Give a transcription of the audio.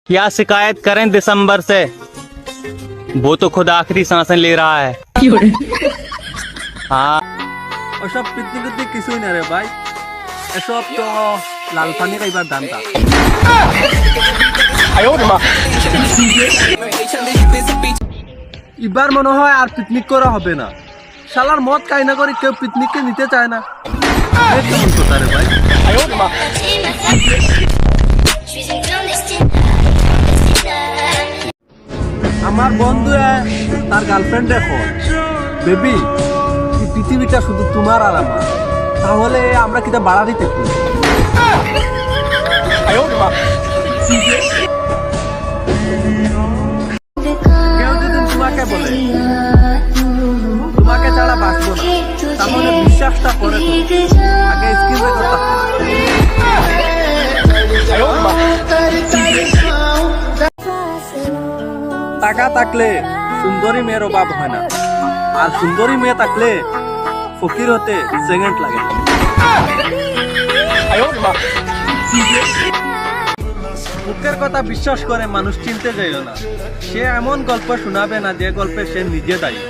क्या शिकायत करें दिसंबर से, वो तो खुद आखिरी सांसें ले रहा है। हाँ ওসব পিকনিক টিকনিক কিছুই না রে ভাই, এসব তো লাল পানি খাইবার দান্দা। এবার মনে হয় আর পিকনিক করা হবে না। শালার মদ খাই না করে কেউ পিকনিককে নিতে চায় না। এ কেমন কথা রে ভাই? আমার বন্ধু তার গার্লফ্রেন্ড দেখো, বেবি এই পৃথিবীটা শুধু তোমার আর আমার, তাহলে আমরা কিটা বাড়া দিতে পারি? কেউ যদি তোমাকে বলে তোমাকে ছাড়া বাঁচবো না, তাহলে বিশ্বাসটা করে তো আগে স্ক্রিন রেকর্ড করতে। টাকা থাকলে সুন্দরী মেয়ের অভাব হয় না, আর সুন্দরী মেয়ে থাকলে ফকির হতে সেকেন্ড লাগে না। বুকের কথা বিশ্বাস করে মানুষ চিনতে যাইও না, সে এমন গল্প শোনাবে না যে গল্পে সে নিজে দায়ী।